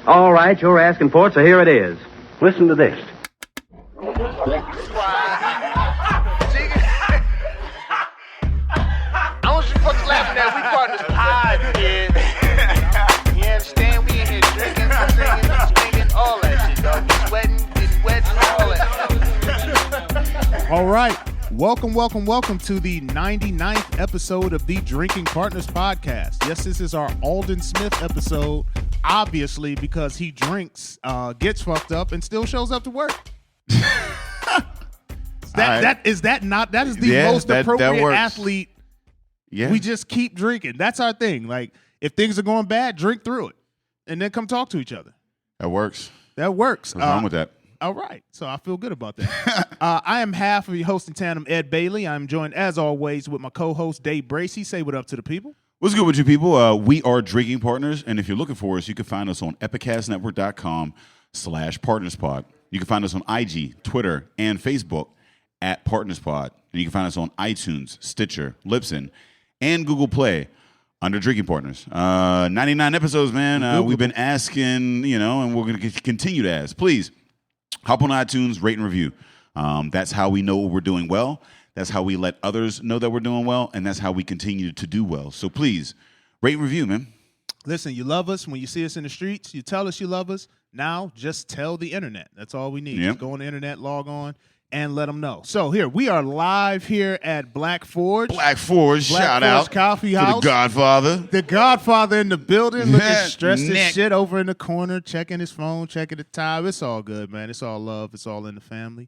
All right, you're asking for it, so here it is. Listen to this. I want you fuckers laughing at we partners pod, kid. You understand? We in here drinking, singing, swinging, all that shit, dog. We sweating, getting wet, and all that. All right. Welcome to the 99th episode of the Drinking Partners podcast. Yes, this is our Alden Smith episode, obviously, because he drinks, gets fucked up, and still shows up to work. That is the most appropriate athlete. Yeah. We just keep drinking. That's our thing. Like, if things are going bad, drink through it, and then come talk to each other. That works. What's wrong with that? All right. So I feel good about that. I am half of your host in tandem, Ed Bailey. I'm joined, as always, with my co-host, Dave Bracey. Say what up to the people. What's good with you people? We are Drinking Partners, and if you're looking for us, you can find us on epicastnetwork.com/partnerspod. You can find us on IG, Twitter, and Facebook at PartnersPod. And you can find us on iTunes, Stitcher, Libsyn, and Google Play under Drinking Partners. 99 episodes, man. We've been asking, and we're going to continue to ask. Please, hop on iTunes, rate and review. That's how we know we're doing well. That's how we let others know that we're doing well, and that's how we continue to do well. So please, rate and review, man. Listen, you love us. When you see us in the streets, you tell us you love us. Now, just tell the internet. That's all we need. Yep. Just go on the internet, log on, and let them know. So here, we are live here at Black Forge. Black Forge, shout out Coffee to House. the Godfather. The Godfather in the building, looking stressed Nick. as shit over in the corner, checking his phone, checking the time. It's all good, man. It's all love. It's all in the family.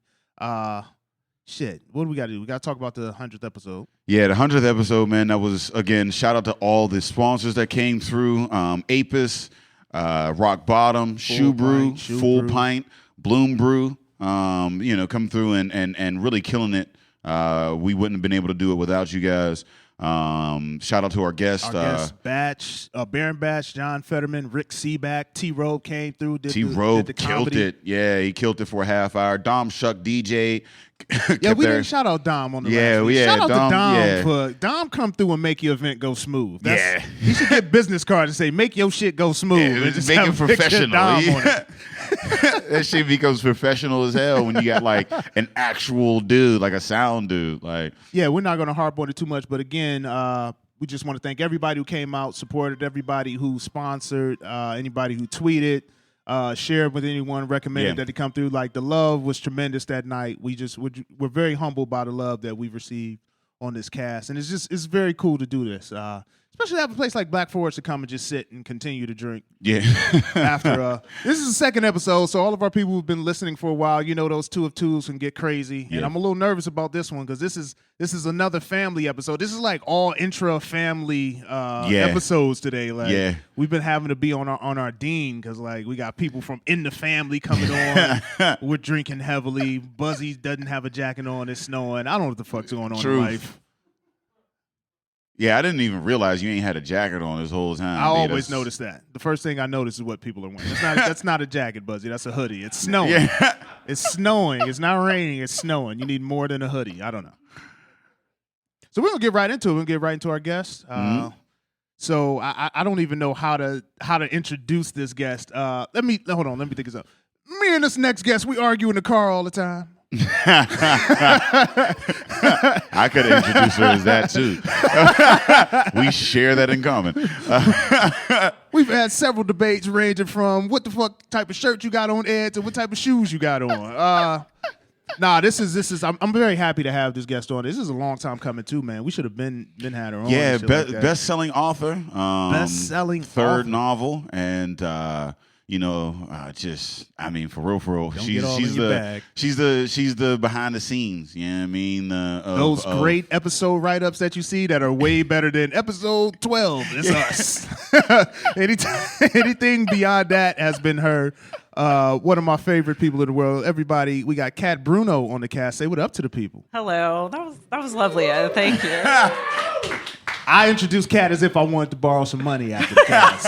Shit. What do we got to do? We got to talk about the 100th episode. Yeah, the 100th episode, man. That was, again, shout out to all the sponsors that came through. Apis, Rock Bottom, Shoe Brew, Full Pint, Bloom Brew. Come through and really killing it. We wouldn't have been able to do it without you guys. Shout out to our guest. Batch, Baron Batch, John Fetterman, Rick Seaback, T-Robe came through. T-Robe killed it. Yeah, he killed it for a half hour. Dom Shuck DJ. Yeah, we didn't shout out Dom on the last week. Shout out to Dom for Dom come through and make your event go smooth. He should get business card and say, make your shit go smooth. Yeah, and just make it professional. Dom on it. That shit becomes professional as hell when you got like an actual dude, like a sound dude. Like, yeah, we're not going to harp on it too much, but again, we just want to thank everybody who came out, supported, everybody who sponsored, anybody who tweeted, shared with anyone, recommended that they come through. Like, the love was tremendous that night. We're very humbled by the love that we've received on this cast, and it's very cool to do this. Especially have a place like Black Forest to come and just sit and continue to drink. Yeah. After this is the second episode, so all of our people who've been listening for a while, those 2 of 2s can get crazy. Yeah. And I'm a little nervous about this one because this is another family episode. This is like all intra-family episodes today. Like, we've been having to be on our dean because like we got people from in the family coming on. We're drinking heavily. Buzzy doesn't have a jacket on. It's snowing. I don't know what the fuck's going on in life. Yeah, I didn't even realize you ain't had a jacket on this whole time. I always notice that. The first thing I notice is what people are wearing. That's not a jacket, Buzzy. That's a hoodie. It's snowing. Yeah. It's snowing. It's not raining. It's snowing. You need more than a hoodie. I don't know. So we're gonna get right into it. We're gonna get right into our guest. So I don't even know how to introduce this guest. Let me think this up. Me and this next guest, we argue in the car all the time. I could introduce her as that too. We share that in common. We've had several debates ranging from what the fuck type of shirt you got on, Ed, to what type of shoes you got on. This is. I'm very happy to have this guest on. This is a long time coming too, man. We should have been had her on. Yeah, best-selling author. Best-selling third author. Novel, and for real. She's the behind the scenes. You know what I mean? Those great episode write-ups that you see that are way better than episode 12. It's us. Anything beyond that has been her. One of my favorite people in the world. Everybody, we got Cat Bruno on the cast. Say what up to the people. Hello. That was lovely. Thank you. I introduced Cat as if I wanted to borrow some money after the cast.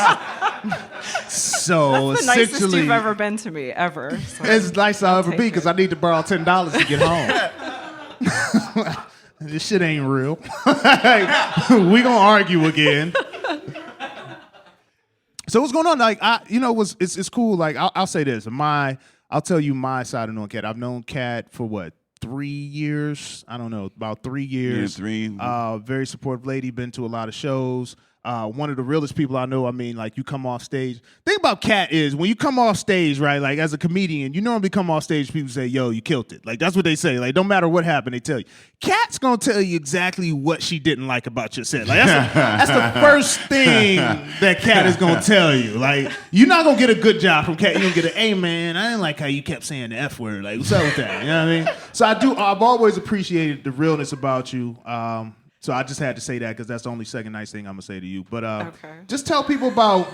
So that's the nicest you've ever been to me, ever. So it's the nicest I'll ever be because I need to borrow $10 to get home. This shit ain't real. We gonna argue again. So what's going on? Like, it's cool. Like, I'll say this. I'll tell you my side of knowing Cat. I've known Cat for what, 3 years? I don't know, about 3 years. Yeah, 3. Very supportive lady. Been to a lot of shows. One of the realest people I know. I mean, like, you come off stage. Thing about Cat is when you come off stage, right? Like, as a comedian, you normally come off stage. People say, "Yo, you killed it." Like, that's what they say. Like, no matter what happened, they tell you. Cat's gonna tell you exactly what she didn't like about your set. Like, that's the first thing that Cat is gonna tell you. Like, you're not gonna get a good job from Cat. You're gonna get a, "Hey, man, I didn't like how you kept saying the F word. Like, what's up with that?" You know what I mean? So I've always appreciated the realness about you. So I just had to say that because that's the only second nice thing I'm gonna say to you. But Okay. just tell people about,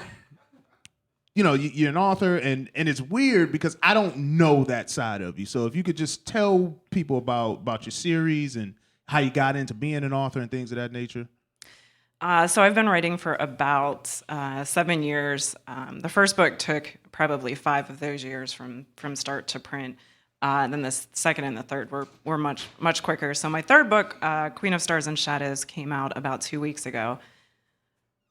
you're an author, and it's weird because I don't know that side of you. So if you could just tell people about your series and how you got into being an author and things of that nature. So I've been writing for about 7 years. The first book took probably 5 of those years from start to print. Then the second and the third were much quicker. So my third book, Queen of Stars and Shadows, came out about 2 weeks ago.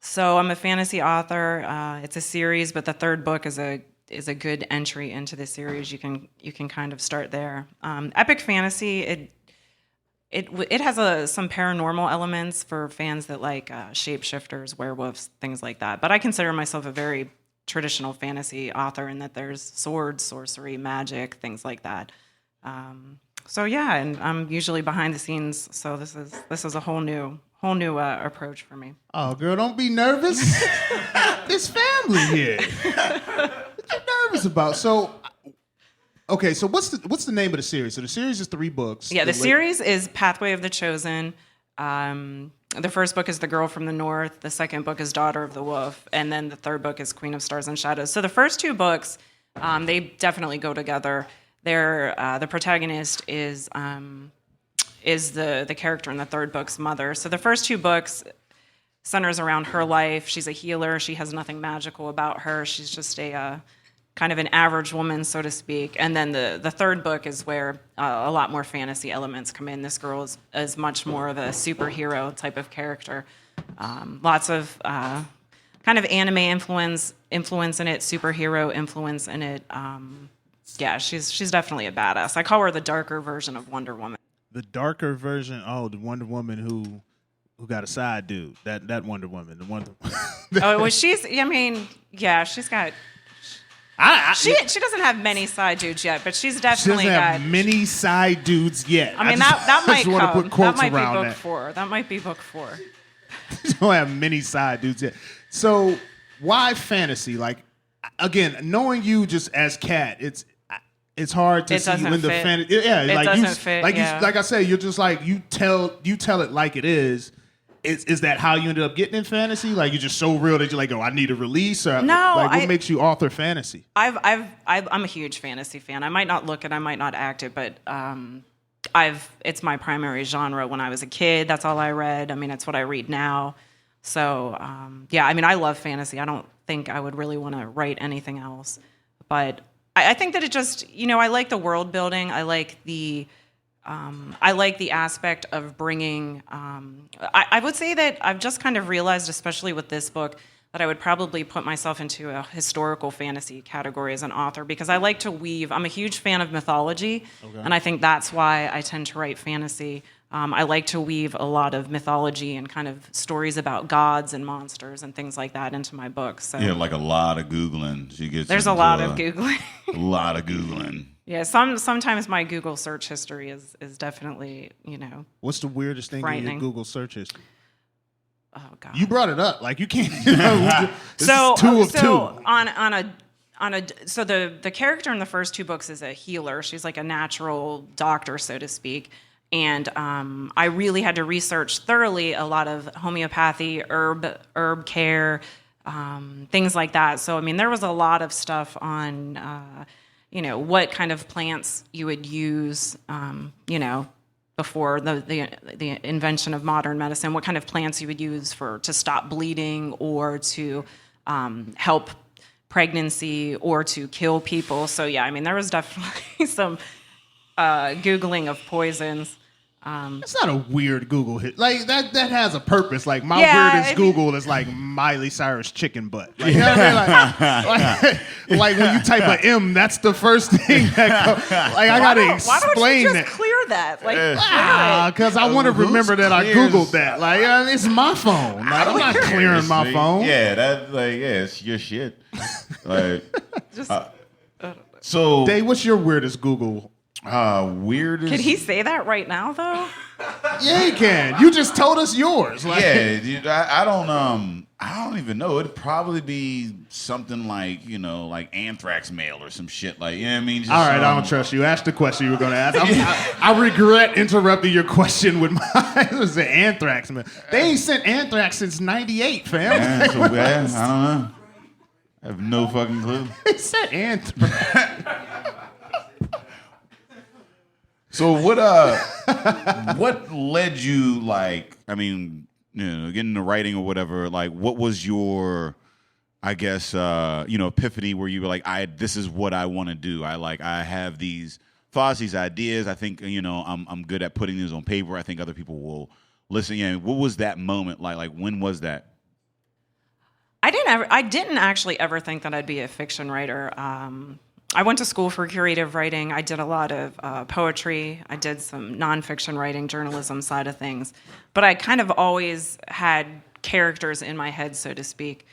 So I'm a fantasy author. It's a series, but the third book is a good entry into the series. You can kind of start there. Epic fantasy. It has some paranormal elements for fans that like shapeshifters, werewolves, things like that. But I consider myself a very traditional fantasy author in that there's swords, sorcery, magic, things like that. So yeah, and I'm usually behind the scenes. So this is a whole new approach for me. Oh, girl, don't be nervous. It's family here. What you nervous about? So, okay, so what's the name of the series? So the series is 3 books. Yeah, the series is Pathway of the Chosen. The first book is The Girl from the North. The second book is Daughter of the Wolf. And then the third book is Queen of Stars and Shadows. So the first 2 books, they definitely go together. The protagonist is the character in the third book's mother. So the first 2 books centers around her life. She's a healer. She has nothing magical about her. She's just a kind of an average woman, so to speak. And then the third book is where a lot more fantasy elements come in. This girl is much more of a superhero type of character. Lots of kind of anime influence in it, superhero influence in it. Yeah, she's definitely a badass. I call her the darker version of Wonder Woman. The darker version. Oh, the Wonder Woman who got a side dude. That Wonder Woman. The Wonder. Oh, well, she's got. She doesn't have many side dudes yet, but she's definitely she doesn't got have many side dudes yet. I mean, that might want to come. put quotes That might around be book 4. That might be book 4. She don't have many side dudes yet. So why fantasy? Like, again, knowing you just as Cat, it's hard to see you in the fantasy. Yeah, it like doesn't you, fit. like Yeah. you, like I said, you're just like you tell it like it is. Is that how you ended up getting in fantasy? Like, you're just so real that you're like, oh, I need a release? Or No, like, what makes you author fantasy? I'm a huge fantasy fan. I might not look it, I might not act it, but it's my primary genre. When I was a kid, that's all I read. I mean, it's what I read now. So yeah, I mean, I love fantasy. I don't think I would really want to write anything else. But I think that it just, I like the world building. I like the aspect of bringing. I would say that I've just kind of realized, especially with this book, that I would probably put myself into a historical fantasy category as an author because I like to weave. I'm a huge fan of mythology, and I think that's why I tend to write fantasy. I like to weave a lot of mythology and kind of stories about gods and monsters and things like that into my books. So Yeah, like a lot of Googling. There's a lot of Googling. A lot of Googling. Yeah, sometimes my Google search history is definitely, What's the weirdest thing in frightening. your Google searches? Oh God. You brought it up. Like, you can't. This So is 2 of 2. So the character in the first 2 books is a healer. She's like a natural doctor, so to speak. And I really had to research thoroughly a lot of homeopathy, herb care, things like that. So I mean, there was a lot of stuff on what kind of plants you would use, before the invention of modern medicine, what kind of plants you would use to stop bleeding or to help pregnancy or to kill people. So yeah, I mean, there was definitely some Googling of poisons. It's not a weird Google hit. Like that has a purpose. Like my weirdest Google is like Miley Cyrus chicken butt. Like, you know what I mean? Like when you type a M, that's the first thing that comes. Like I gotta explain why don't you that. just clear that? Like, Because I want to remember that I Googled that. Like it's my phone. Like, I'm not clearing my phone. Yeah, it's your shit. Like, just, so Dave, what's your weirdest Google? Weirdest. Can he say that right now, though? Yeah, he can. You just told us yours. Like, yeah, dude, I don't even know. It'd probably be something like, like anthrax mail or some shit. Like, you know what I mean? Just all right, I don't trust you. Ask the question you were going to ask. I regret interrupting your question with my it was the anthrax mail. They ain't sent anthrax since '98, fam. Yeah, so, I don't know. I have no fucking clue. They sent anthrax. So what led you, like, I mean, getting into writing or whatever, like what was your, I guess, epiphany where you were like, this is what I want to do. I have these thoughts, these ideas. I think, I'm good at putting these on paper. I think other people will listen. Yeah. What was that moment like? Like, when was that? I didn't actually ever think that I'd be a fiction writer. I went to school for creative writing. I did a lot of poetry. I did some nonfiction writing, journalism side of things. But I kind of always had characters in my head, so to speak,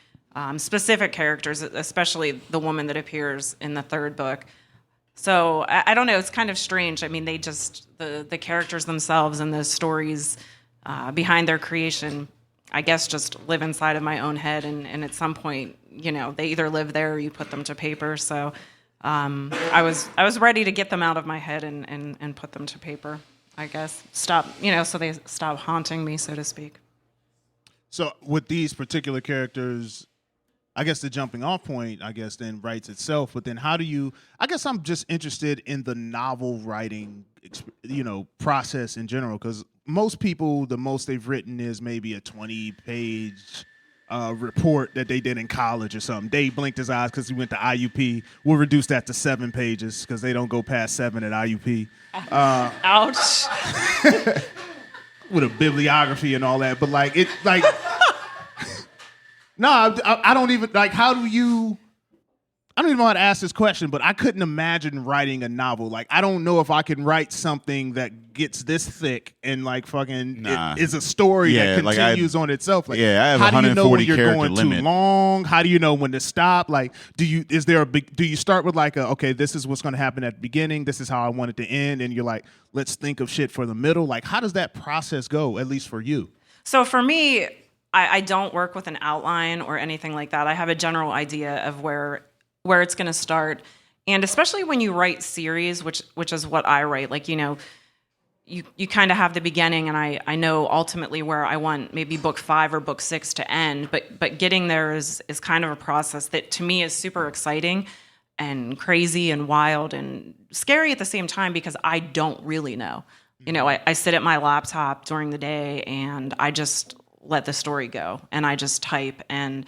specific characters, especially the woman that appears in the third book. So I don't know. It's kind of strange. I mean, they just, the characters themselves and the stories behind their creation, I guess, just live inside of my own head. And at some point, they either live there or you put them to paper. So I was ready to get them out of my head and put them to paper, I guess. So they stop haunting me, so to speak. So with these particular characters, I guess the jumping off point, I guess, then writes itself. But then how do you, I guess I'm just interested in the novel writing, process in general. Because most people, the most they've written is maybe a 20-page report that they did in college or something. Dave blinked his eyes because he went to IUP. We'll reduce that to 7 pages because they don't go past 7 at IUP. Ouch. With a bibliography and all that. But no, I don't even, how do you, I don't even know how to ask this question, but I couldn't imagine writing a novel. Like, I don't know if I can write something that gets this thick and it is a story that continues on itself. Like, I have how do you know when 140 you're character going limit. too long? How do you know when to stop? Like, do you start with okay, this is what's going to happen at the beginning. This is how I want it to end. And you're like, let's think of shit for the middle. Like, how does that process go, at least for you? So for me, I don't work with an outline or anything like that. I have a general idea of where it's going to start. And especially when you write series, which is what I write, you kind of have the beginning, and I know ultimately where I want maybe book 5 or book 6 to end, but getting there is kind of a process that to me is super exciting and crazy and wild and scary at the same time because I don't really know. I sit at my laptop during the day and I just let the story go and I just type and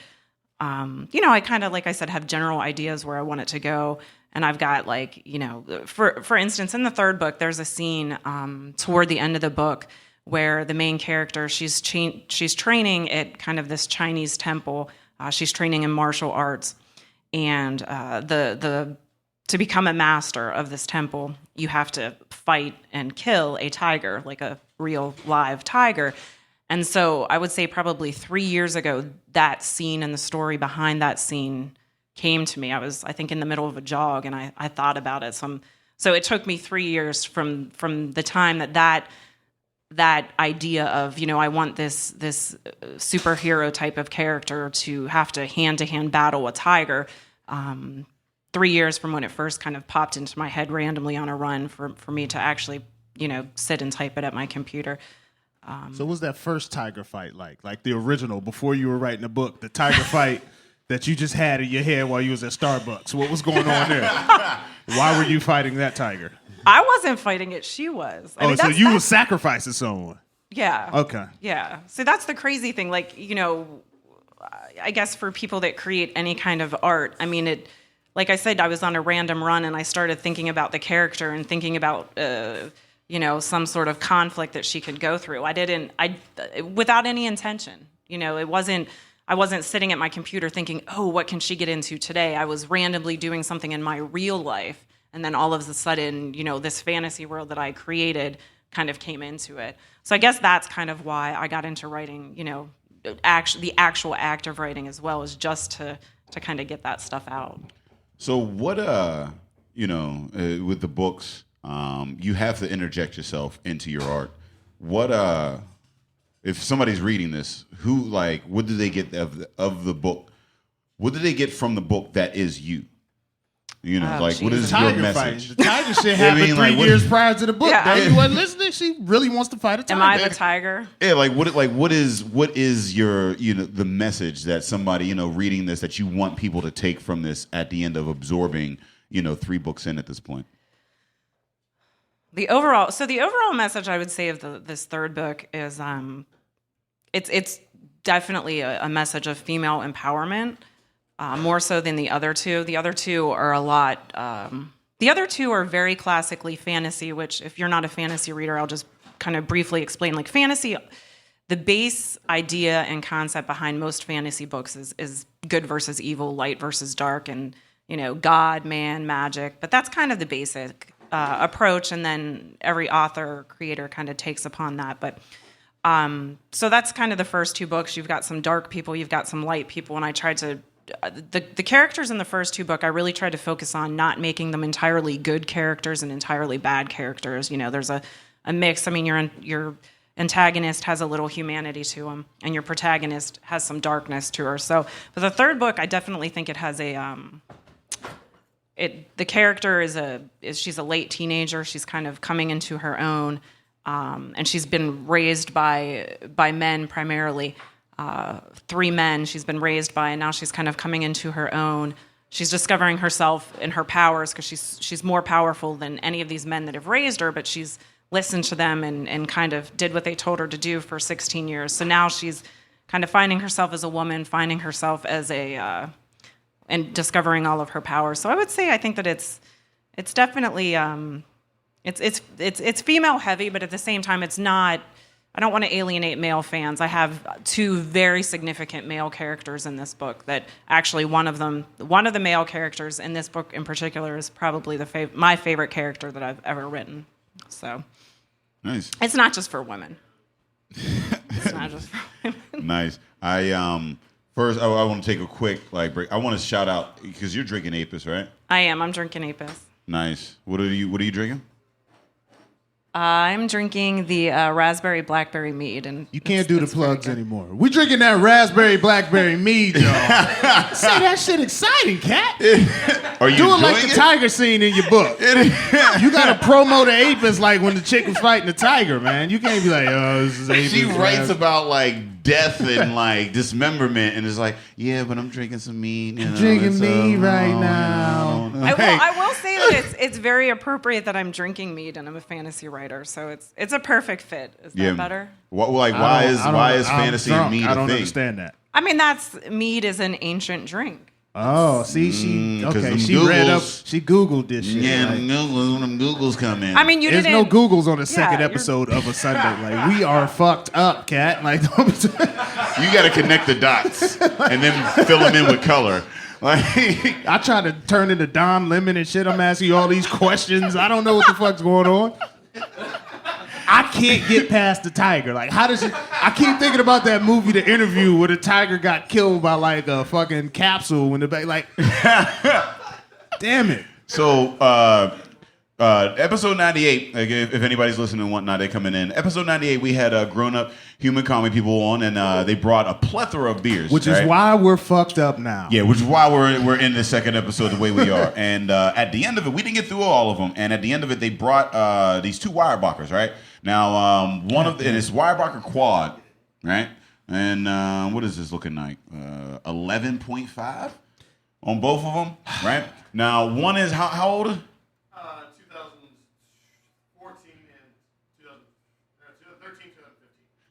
I kind of, like I said, have general ideas where I want it to go. And I've got for instance, in the third book, there's a scene toward the end of the book where the main character, she's training at kind of this Chinese temple. She's training in martial arts. And to become a master of this temple, you have to fight and kill a tiger, like a real live tiger. And so I would say probably 3 years ago, that scene and the story behind that scene came to me. I was, I think, in the middle of a jog, and I thought about it. So it took me 3 years from the time that idea of, I want this superhero type of character to have to hand-to-hand battle a tiger. 3 years from when it first kind of popped into my head randomly on a run for me to actually, sit and type it at my computer. So what was that first tiger fight like the original, before you were writing the book, the tiger fight that you just had in your head while you was at Starbucks? What was going on there? Why were you fighting that tiger? I wasn't fighting it. She was. So you were sacrificing someone. Yeah. Okay. Yeah. So that's the crazy thing. I guess for people that create any kind of art, like I said, I was on a random run and I started thinking about the character and thinking about, some sort of conflict that she could go through. Without any intention. I wasn't sitting at my computer thinking, oh, what can she get into today? I was randomly doing something in my real life, and then all of a sudden, this fantasy world that I created kind of came into it. So I guess that's kind of why I got into writing, the actual act of writing as well, is just to kind of get that stuff out. So what, with the books, you have to interject yourself into your art. What, if somebody's reading this, what do they get of the book? What do they get from the book that is you? What is your message? The tiger shit happened 3 years prior to the book. Yeah. You wasn't listening. She really wants to fight a tiger. Am I the tiger? Yeah, what is your the message that somebody reading this that you want people to take from this at the end of absorbing 3 books in at this point? The overall message I would say of this third book is it's definitely a message of female empowerment. More so than the other two. The other two are a lot. The other two are very classically fantasy. Which, if you're not a fantasy reader, I'll just kind of briefly explain. Like fantasy, the base idea and concept behind most fantasy books is good versus evil, light versus dark, and God, man, magic. But that's kind of the basic approach, and then every author or creator kind of takes upon that. But so that's kind of the first 2 books. You've got some dark people, you've got some light people, and I tried to. The characters in the first 2 books, I really tried to focus on not making them entirely good characters and entirely bad characters. There's a mix. I mean, your antagonist has a little humanity to him, and your protagonist has some darkness to her. So, for the third book, I definitely think it has the character she's a late teenager. She's kind of coming into her own, and she's been raised by men primarily. 3 men she's been raised by, and now she's kind of coming into her own. She's discovering herself and her powers because she's more powerful than any of these men that have raised her, but she's listened to them and kind of did what they told her to do for 16 years. So now she's kind of finding herself as a woman, finding herself as and discovering all of her powers. So I think that it's definitely it's female heavy, but at the same time it's not. I don't want to alienate male fans. I have 2 very significant male characters in this book that actually one of the male characters in this book in particular is probably my favorite character that I've ever written. So nice. It's not just for women. It's not just for women. Nice. First, I want to take a quick break. I want to shout out because you're drinking Apis, right? I am. I'm drinking Apis. Nice. What are you drinking? I'm drinking the raspberry blackberry mead, and you can't do the plugs anymore. We're drinking that raspberry blackberry mead, y'all. Say that shit exciting, cat. Are you do it doing like the tiger scene in your book. You gotta promo the Apis like when the chick was fighting the tiger, man. You can't be like, oh, this is Apis. She writes about death and dismemberment, and it's like, yeah, but I'm drinking some mead. Drinking mead right now. I will say that it's very appropriate that I'm drinking mead and I'm a fantasy writer, so it's a perfect fit. Is that better? Why is fantasy and mead a thing? I don't understand that. I mean, mead is an ancient drink. Oh, see, she Googled this shit. Yeah, them Googles come in. I mean, there's no Googles on the second episode of a Sunday. We are fucked up, cat. You got to connect the dots and then fill them in with color. I try to turn into Don Lemon and shit. I'm asking you all these questions. I don't know what the fuck's going on. I can't get past the tiger. How does it? I keep thinking about that movie, The Interview, where the tiger got killed by a fucking capsule in the back. Damn it. So, episode 98, if anybody's listening and whatnot, they're coming in. Episode 98, we had grown-up human comedy people on, and they brought a plethora of beers. Which is why we're fucked up now. Yeah, which is why we're in the second episode the way we are. And at the end of it, we didn't get through all of them. And at the end of it, they brought these 2 Weyerbacher's, right? Now, and it's Weyerbacher Quad, right? And what is this looking like? 11.5 on both of them, right? Now, one is how old? 2014 and 2013, 2015.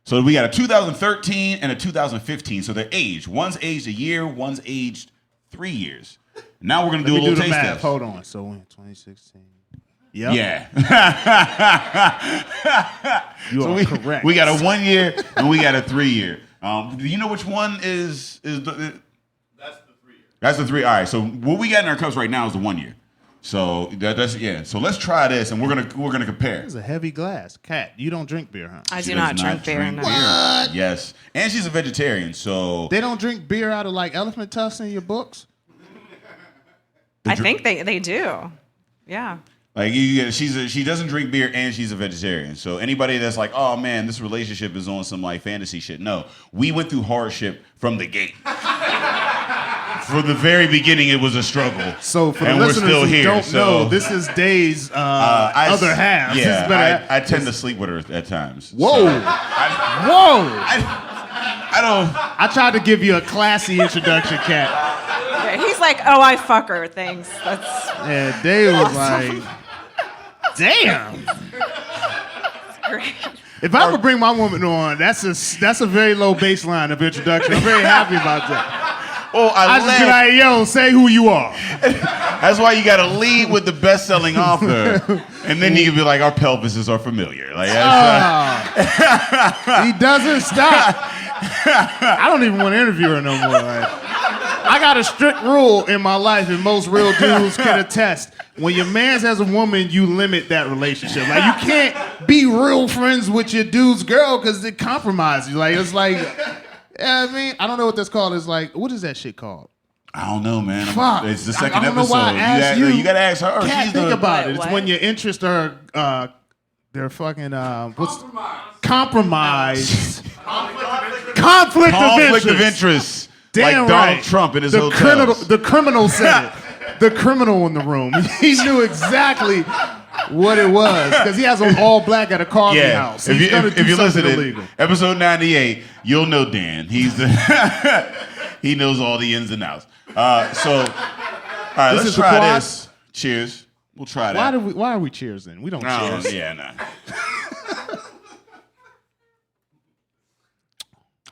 So we got a 2013 and a 2015. So they're aged. One's aged a year, one's aged 3 years. Now we're going to do a little taste test. Hold on. So in 2016. Yep. Yeah. You So are we, correct. we got a 1 year and we got a 3 year. Do you know which one is the? That's the 3 year. That's the 3. All right. So what we got in our cups right now is the 1 year. So that's yeah. So let's try this, and we're gonna compare. It's a heavy glass. Kat, you don't drink beer, huh? I She do does not drink beer. No. What? Yes, and she's a vegetarian, so They don't drink beer out of like elephant tusks in your books? I think they do. Yeah. like she doesn't drink beer and she's a vegetarian. So anybody that's like, oh man, this relationship is on some like fantasy shit. No, we went through hardship from the gate. From the very beginning, it was a struggle. So for the and we're listeners still who here. don't so, know, this is Dave's other half. This Yeah, is better I tend to sleep with her at times. Whoa. So Whoa. I don't. I tried to give you a classy introduction, Kat. Yeah, he's like, oh, I fuck her. Thanks. That's And Dave was like, damn. great. If I ever bring my woman on, that's a very low baseline of introduction. I'm very happy about that. Oh, I just be like, yo, say who you are. That's why you got to lead with the best-selling author, and then you can be like, our pelvises are familiar. Like He doesn't stop. I don't even want to interview her no more. Like, I got a strict rule in my life, and most real dudes can attest. When your man's has a woman, you limit that relationship. Like, you can't be real friends with your dude's girl because it compromises you. Like, it's like, I mean, I don't know what that's called. It's like, what is that shit called? I don't know, man. Fuck. It's the I second don't know episode. why I asked you. You got to ask her. Can't She's think the, about it. It's What? when your interests are, they're fucking, compromised. Conflict conflict of interest. Damn like Donald right. Trump in his the hotels. the criminal said it. The criminal in the room. He knew exactly what it was because he has on all black at a coffee house. If He's you, gonna do if you listen something to illegal. episode 98, you'll know Dan. He's the he knows all the ins and outs. So, all right, This let's is the try quad? this. Cheers. We'll try that. Why are we cheersing? We don't cheers. Yeah, no.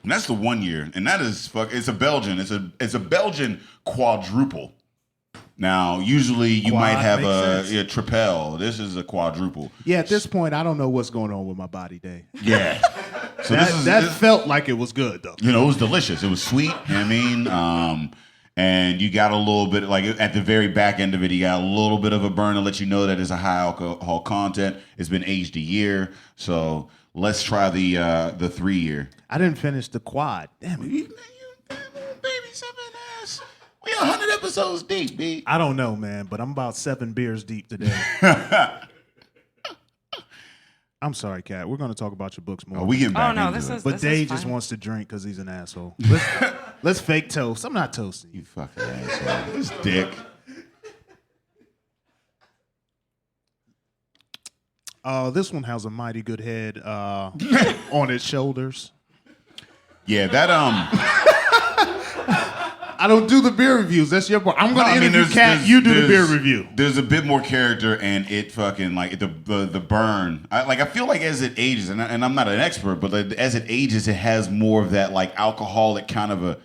And that's the 1 year, and that is It's a Belgian. It's a Belgian quadruple. Now, usually you Quad might have makes a triple. This is a quadruple. Yeah, at this point, I don't know what's going on with my body, Dave. Yeah. So That this felt like it was good though. it was delicious. It was sweet. You know what I mean, and you got a little bit like at the very back end of it, you got a little bit of a burn to let you know that it's a high alcohol content. It's been aged a year, so let's try the 3 year. I didn't finish the quad. Damn it. You baby something ass. We 100 episodes deep, B. I don't know, man, but I'm about 7 beers deep today. I'm sorry, Kat. We're going to talk about your books more. We getting back Oh no, into this it. is. But this Dave is just fine. wants to drink because he's an asshole. Let's fake toast. I'm not toasting you. You fucking asshole. This dick. This one has a mighty good head on its shoulders. Yeah, that I don't do the beer reviews. That's your part. I'm going to interview Kat. You do the beer review. There's a bit more character, and it fucking like the burn. I feel like as it ages, and I'm not an expert, but as it ages, it has more of that like alcoholic kind of a.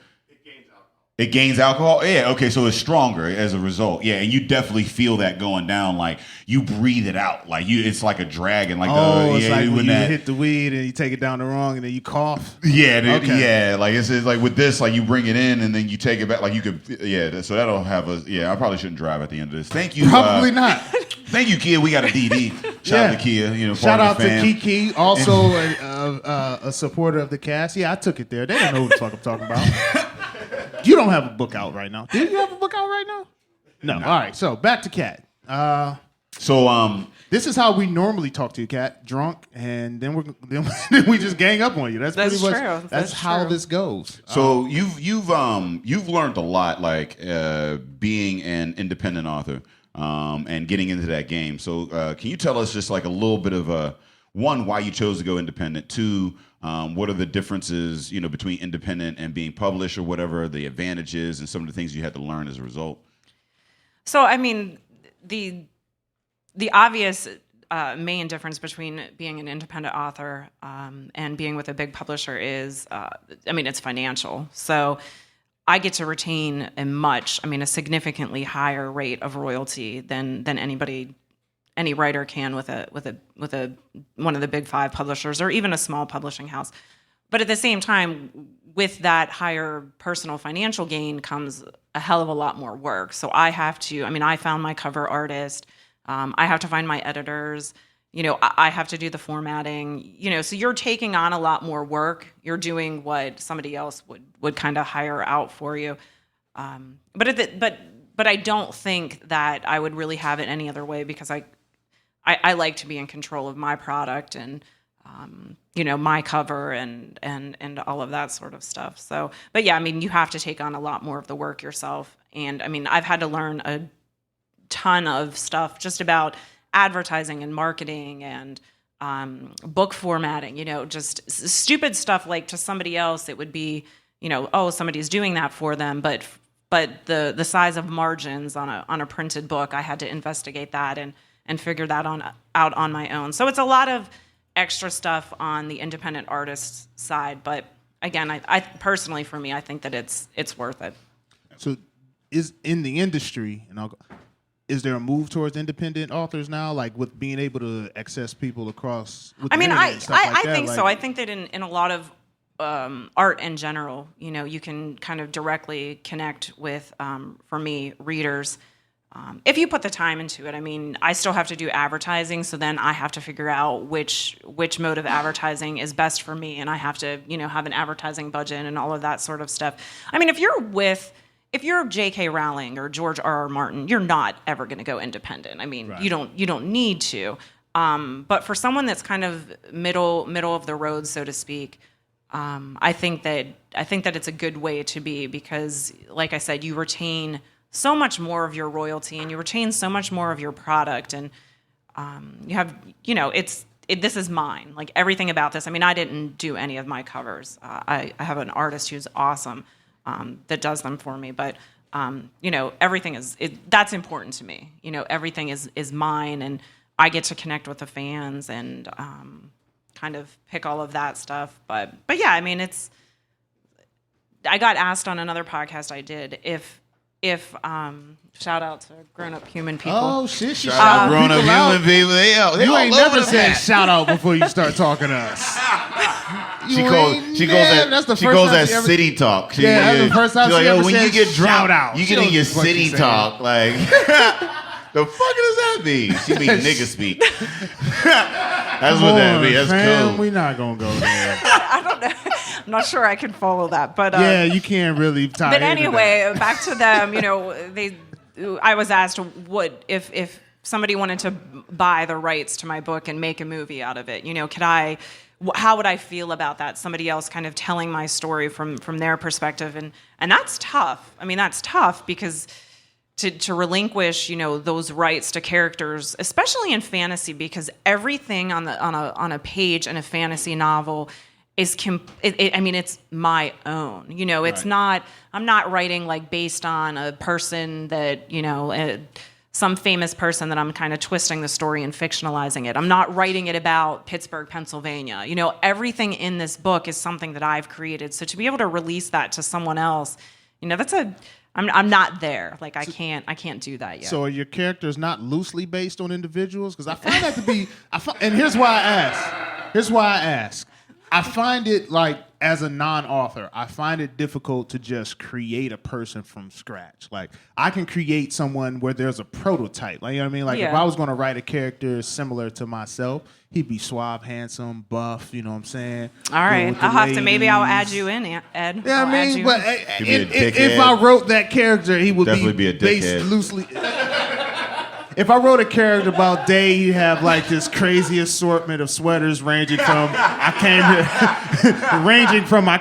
It gains alcohol? Yeah, okay, so it's stronger as a result. Yeah, and you definitely feel that going down. Like, you breathe it out. Like, it's like a dragon. Like, It's like when you that, hit the weed and you take it down the wrong and then you cough. Yeah, Okay. yeah. Like, it's like with this, like, you bring it in and then you take it back. Like, you could, so that'll have a, I probably shouldn't drive at the end of this. Thank you. Probably not. Thank you, Kia. We got a DD. Shout out to Kia. Shout out to fam. Kiki, also a supporter of the cast. Yeah, I took it there. They don't know what the fuck I'm talking about. You don't have a book out right now. Do you have a book out right now? No. All right. So back to Kat. This is how we normally talk to you, Kat. Drunk, and then we just gang up on you. That's pretty much true. That's how true. this goes. So you've learned a lot, like being an independent author and getting into that game. So can you tell us just like a little bit of one, why you chose to go independent? Two, what are the differences, between independent and being published or whatever, the advantages and some of the things you had to learn as a result? So, I mean, the obvious main difference between being an independent author and being with a big publisher is, it's financial. So I get to retain a significantly higher rate of royalty than anybody any writer can with a one of the big 5 publishers or even a small publishing house. But at the same time, with that higher personal financial gain comes a hell of a lot more work. So I have to, I found my cover artist. I have to find my editors. I have to do the formatting. So you're taking on a lot more work. You're doing what somebody else would kind of hire out for you. But I don't think that I would really have it any other way because I like to be in control of my product and my cover and all of that sort of stuff. So, but yeah, you have to take on a lot more of the work yourself. And I've had to learn a ton of stuff just about advertising and marketing and book formatting, just stupid stuff. Like to somebody else, it would be, oh, somebody's doing that for them. But the size of margins on a printed book, I had to investigate that and figure that out on my own. So it's a lot of extra stuff on the independent artist side. But again, I personally, for me, I think that it's worth it. So is in the industry, is there a move towards independent authors now, like with being able to access people across? With the internet and stuff like I that? think so. I think that in a lot of art in general, you can kind of directly connect with, for me, readers. If you put the time into it, I still have to do advertising, so then I have to figure out which mode of advertising is best for me, and I have to, have an advertising budget and all of that sort of stuff. If you're J.K. Rowling or George R.R. Martin, you're not ever going to go independent. Right. You don't need to. But for someone that's kind of middle of the road, so to speak, I think that it's a good way to be because, like I said, you retain so much more of your royalty and you retain so much more of your product, and you have, this is mine. Like everything about this. I didn't do any of my covers. I have an artist who's awesome that does them for me, but everything that's important to me. Everything is mine, and I get to connect with the fans and kind of pick all of that stuff. But yeah, I got asked on another podcast I did if shout out to Grown Up Human People. Oh shit! Shout out Grown Up Human People. They You all ain't over never the said map. shout out before you start talking to us. She goes at city talk. That's the first time she's she like, ever when said you get drunk, shout out. you She get in knows your what city she's talk. Like, the fuck does that mean? She mean nigga speak. That's what that means. That's cool. We're not gonna go there. I don't know. I'm not sure I can follow that, but Yeah, you can't really tie but into anyway, that. back to them. I was asked what if somebody wanted to buy the rights to my book and make a movie out of it. How would I feel about that? Somebody else kind of telling my story from their perspective, and that's tough. That's tough because to relinquish, those rights to characters, especially in fantasy, because everything on a page in a fantasy novel is it's my own. It's Right. not. I'm not writing like based on a person that some famous person that I'm kind of twisting the story and fictionalizing it. I'm not writing it about Pittsburgh, Pennsylvania. Everything in this book is something that I've created. So to be able to release that to someone else, I'm not there. Like I can't do that yet. So are your characters not loosely based on individuals? Because I find that to be. And here's why I ask. I find it like, as a non-author, I find it difficult to just create a person from scratch. Like, I can create someone where there's a prototype. Like, you know what I mean? Like, if Yeah. I was going to write a character similar to myself, he'd be suave, handsome, buff, you know what I'm saying? All right, With the I'll have to. Maybe I'll ladies. add you in, Ed. Yeah, I'll add you but in. He'd be a if dickhead. I wrote that character, he would Definitely be a based dickhead. loosely. If I wrote a character about Day, he'd have like this crazy assortment of sweaters ranging from I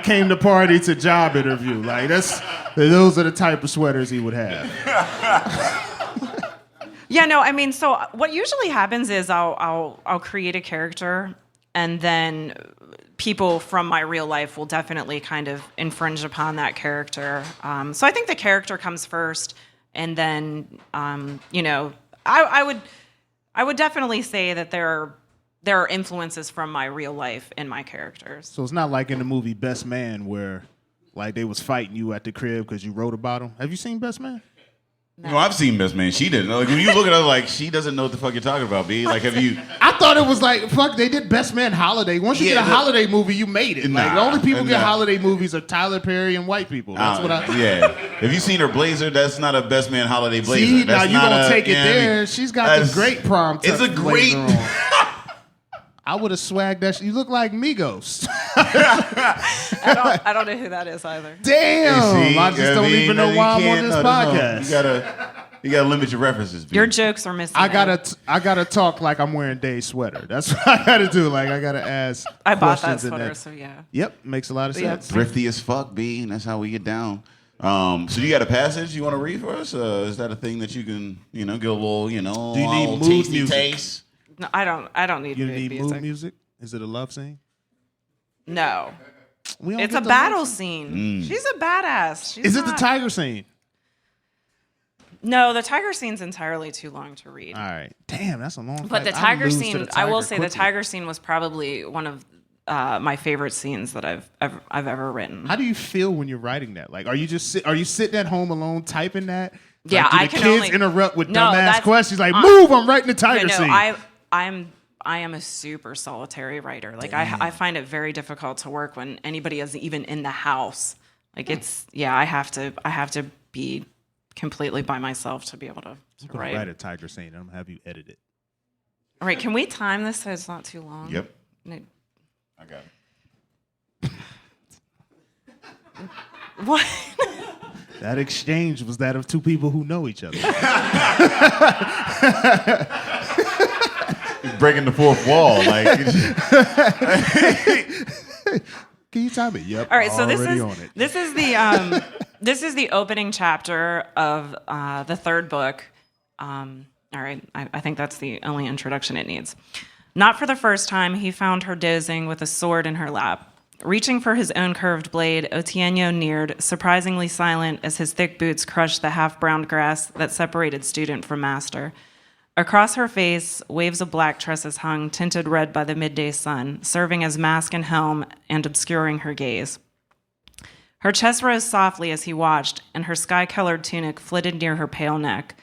came to party to job interview. Like those are the type of sweaters he would have. Yeah, no, so what usually happens is I'll create a character, and then people from my real life will definitely kind of infringe upon that character. So I think the character comes first, and then I would definitely say that there are influences from my real life in my characters. So it's not like in the movie Best Man where like they was fighting you at the crib because you wrote about him. Have you seen Best Man? You know, I've seen Best Man. She didn't. Like, when you look at her, like, she doesn't know what the fuck you're talking about, B. Like, have you... I thought it was like, fuck, they did Best Man Holiday. Once you get a holiday movie, you made it. Like, the only people get holiday movies are Tyler Perry and white people. That's what I... Yeah. Have you seen her blazer? That's not a Best Man Holiday blazer. See, that's now you gonna take it there. I mean, She's got the great prom It's a great... I would have swagged that. You look like Migos. I don't know who that is either. Damn, I just don't even know why I'm on this podcast. You gotta limit your references. B. Your jokes are missing. I gotta talk like I'm wearing Dave's sweater. That's what I gotta do. Like I gotta ask. I bought that questions sweater, so yeah. Yep, makes a lot of sense. Thrifty as fuck, B, and that's how we get down. So you got a passage you want to read for us? Is that a thing that you can, get a little, do you need mood tasty music? taste? No, I don't need You mood need music. mood music? Is it a love scene? No. We don't It's get a the battle love scene. She's a badass. Is it the tiger scene? No, the tiger scene's entirely too long to read. All right. Damn, that's a long But fight. the I tiger lose to scene, the I will tiger say, the quickly. tiger scene was probably one of my favorite scenes that I've ever written. How do you feel when you're writing that? Like, are you sitting at home alone typing that? Yeah, like, do I the can kids only interrupt with No, dumbass that's- questions. Like, move! I'm writing the tiger no, scene. I am a super solitary writer. Like I find it very difficult to work when anybody is even in the house. Like I have to be completely by myself to be able to write. Write a tiger scene. I'm gonna have you edit it. All right, can we time this so it's not too long? Yep. No. I got it. What? That exchange was that of two people who know each other. Breaking the fourth wall. Like, Can you time it? Yep. All right, so already on it. this is the opening chapter of the third book. All right, I think that's the only introduction it needs. Not for the first time, he found her dozing with a sword in her lap. Reaching for his own curved blade, Otieno neared, surprisingly silent as his thick boots crushed the half-browned grass that separated student from master. Across her face, waves of black tresses hung, tinted red by the midday sun, serving as mask and helm and obscuring her gaze. Her chest rose softly as he watched, and her sky-colored tunic flitted near her pale neck.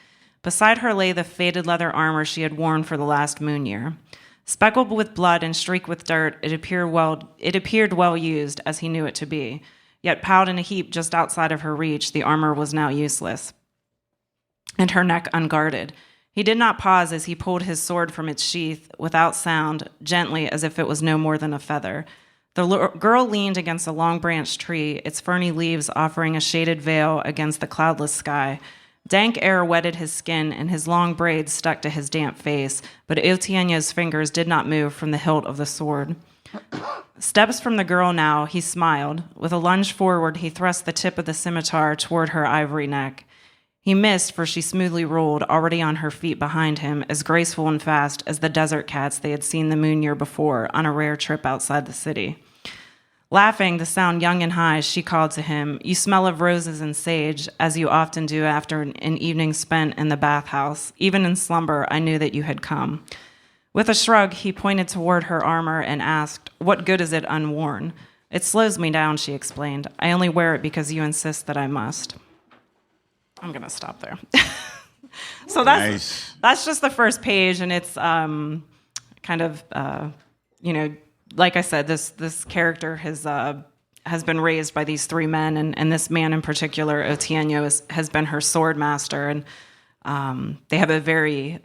Beside her lay the faded leather armor she had worn for the last moon year. Speckled with blood and streaked with dirt, it appeared well used, as he knew it to be. Yet piled in a heap just outside of her reach, the armor was now useless, and her neck unguarded. He did not pause as he pulled his sword from its sheath, without sound, gently as if it was no more than a feather. The girl leaned against a long-branched tree, its ferny leaves offering a shaded veil against the cloudless sky. Dank air wetted his skin, and his long braids stuck to his damp face, but Otieno's fingers did not move from the hilt of the sword. Steps from the girl now, he smiled. With a lunge forward, he thrust the tip of the scimitar toward her ivory neck. He missed, for she smoothly rolled, already on her feet behind him, as graceful and fast as the desert cats they had seen the moon year before on a rare trip outside the city. Laughing, the sound young and high, she called to him, "You smell of roses and sage, as you often do after an evening spent in the bathhouse. Even in slumber, I knew that you had come." With a shrug, he pointed toward her armor and asked, "What good is it unworn?" "It slows me down," she explained. "I only wear it because you insist that I must." I'm going to stop there. So that's just the first page, and it's kind of, like I said, this character has been raised by these three men, and this man in particular, Otieno, has been her sword master, and they have a very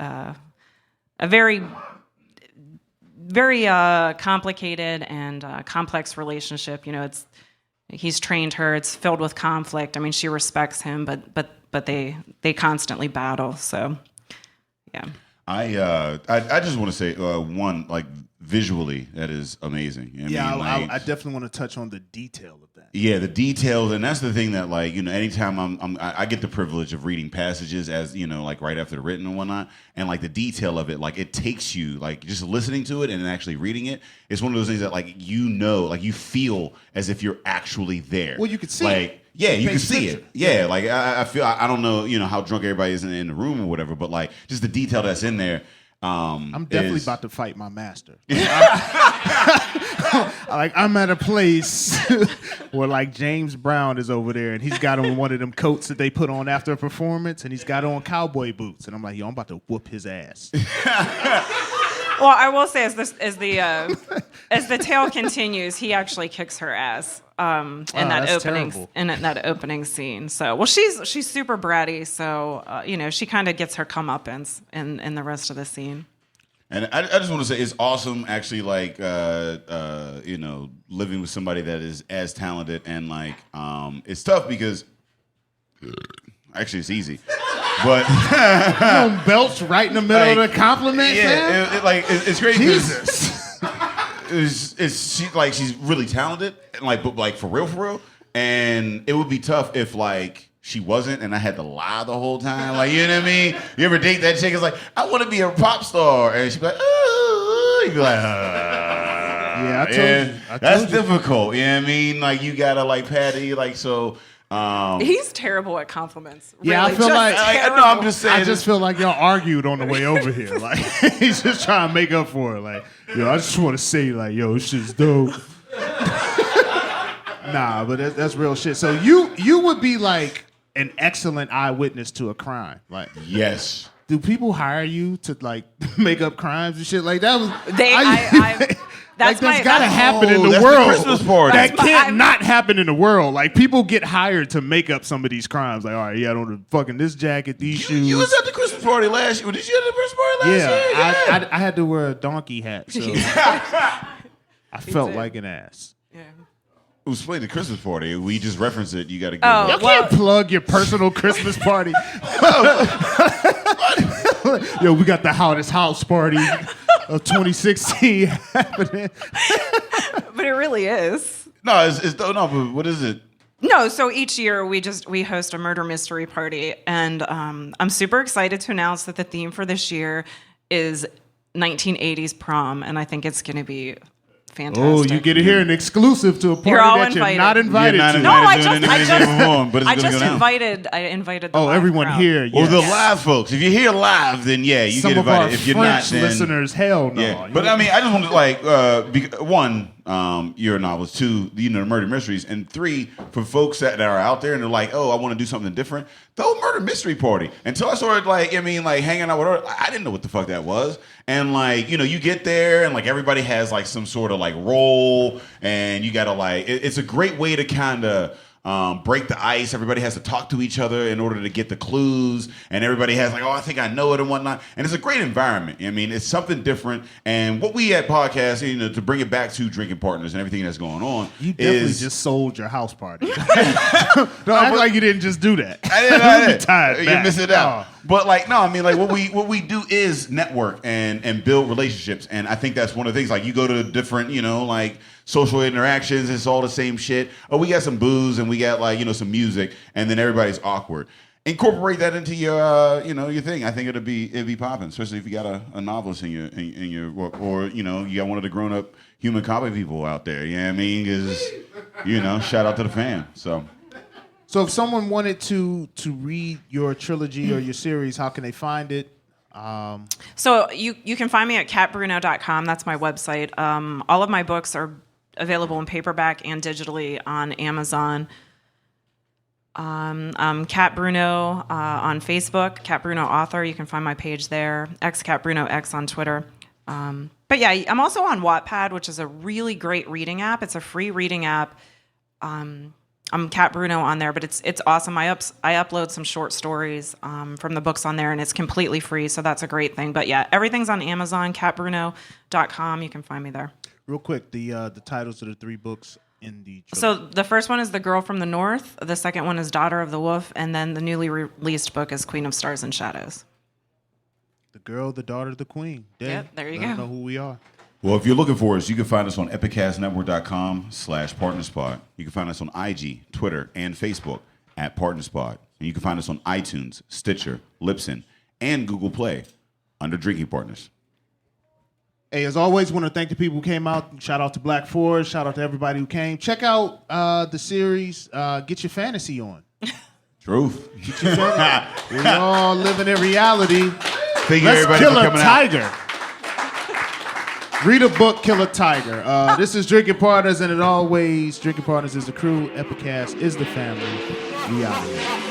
complicated and complex relationship. He's trained her. It's filled with conflict. I mean, she respects him, but they constantly battle. So, yeah. I just want to say one, like, visually, that is amazing. I definitely want to touch on the detail of that. Yeah, the details, and that's the thing that, like, anytime I get the privilege of reading passages as, like, right after the written and whatnot, and, like, the detail of it, like, it takes you, like, just listening to it and then actually reading it, it's one of those things that, like, like, you feel as if you're actually there. Well, you can see like, it. Yeah, you can see it. Yeah, like, I feel, I don't know, how drunk everybody is in the room or whatever, but, like, just the detail that's in there. I'm definitely about to fight my master. I'm at a place where like James Brown is over there and he's got on one of them coats that they put on after a performance and he's got on cowboy boots and I'm like, yo, I'm about to whoop his ass. Well, I will say as the tale continues, he actually kicks her ass in that opening scene. So, well, she's super bratty, so she kind of gets her comeuppance in the rest of the scene. And I just want to say it's awesome, actually, like living with somebody that is as talented and like it's tough because actually it's easy. But belts right in the middle of the compliment. Yeah, it's crazy. Jesus, she's really talented, and but for real, and it would be tough if like she wasn't, and I had to lie the whole time. Like, you know what I mean? You ever date that chick? It's like, I want to be a pop star, and she'd be like, you'd be like, yeah, I told you. That's difficult. You know what I mean? Like, you gotta like Patty, like so. He's terrible at compliments. Really. Yeah, I feel I'm just saying. I just feel like y'all argued on the way over here. Like he's just trying to make up for it. Like, yo, I just want to say, like, yo, this shit's dope. Nah, but that's real shit. So you would be like an excellent eyewitness to a crime. Like, yes. Do people hire you to like make up crimes and shit like that? That's gotta happen in the world. The Christmas party. That can't not happen in the world. Like, people get hired to make up some of these crimes. Like, all right, yeah, I don't fucking this jacket, these shoes. You was at the Christmas party last year. Did you at the Christmas party last year? Yeah, I had to wear a donkey hat, so I felt like an ass. Yeah. It was playing the Christmas party. We just referenced it. You got to go. Y'all can't plug your personal Christmas party. Yo, we got the hottest house party of 2016 happening. But it really is. No, but what is it? No, so each year we host a murder mystery party, and I'm super excited to announce that the theme for this year is 1980s prom, and I think it's going to be fantastic. Oh, you get to hear an exclusive to a party that you're not invited to. No, I just invited the live everyone crowd. here. Yes. Well, the live folks. If you're here live, then yeah, you get invited. If you're French not, then listeners, hell no. Yeah. But I mean, I just want to like one, you're a novelist. Two, the murder mysteries, and three, for folks that are out there and they're like, oh, I want to do something different. Throw a murder mystery party. Until I started hanging out with her, I didn't know what the fuck that was. And like, you get there and like everybody has like some sort of like role, and you gotta like it's a great way to kind of break the ice. Everybody has to talk to each other in order to get the clues, and everybody has like, oh, I think I know it and whatnot. And it's a great environment. I mean, it's something different. And what we at Podcast, to bring it back to Drinking Partners and everything that's going on, you definitely just sold your house party. Don't act like you didn't just do that. I didn't. Tired. You miss it out. But like, no, I mean, like what we do is network and build relationships, and I think that's one of the things. Like, you go to different, like social interactions, it's all the same shit. Oh, we got some booze and we got like, some music, and then everybody's awkward. Incorporate that into your, your thing. I think it'd be popping, especially if you got a novelist in your or you got one of the grown up human copy people out there. You know what I mean? Because shout out to the fan. So if someone wanted to read your trilogy or your series, how can they find it? So you can find me at catbruno.com. That's my website. All of my books are available in paperback and digitally on Amazon. Cat Bruno on Facebook, Cat Bruno author. You can find my page there. Cat Bruno X on Twitter. But yeah, I'm also on Wattpad, which is a really great reading app. It's a free reading app. I'm Cat Bruno on there, but it's awesome. I upload some short stories from the books on there, and it's completely free, so that's a great thing. But yeah, everything's on Amazon, catbruno.com. You can find me there. Real quick, the titles of the three books in the trilogy. So the first one is The Girl from the North. The second one is Daughter of the Wolf, and then the newly released book is Queen of Stars and Shadows. The girl, the daughter, the queen. Yep, there you go. I don't know who we are. Well, if you're looking for us, you can find us on epicastnetwork.com/partnerspod. You can find us on IG, Twitter, and Facebook at Partnerspod. And you can find us on iTunes, Stitcher, Libsyn, and Google Play under Drinking Partners. Hey, as always, want to thank the people who came out. Shout out to Black Forest. Shout out to everybody who came. Check out the series. Get your fantasy on. Truth. We all living in reality. Thank you, Let's everybody, kill for a coming out. tiger. Read a book, kill a tiger. This is Drinking Partners, and as always, Drinking Partners is the crew. Epicast is the family. We out here.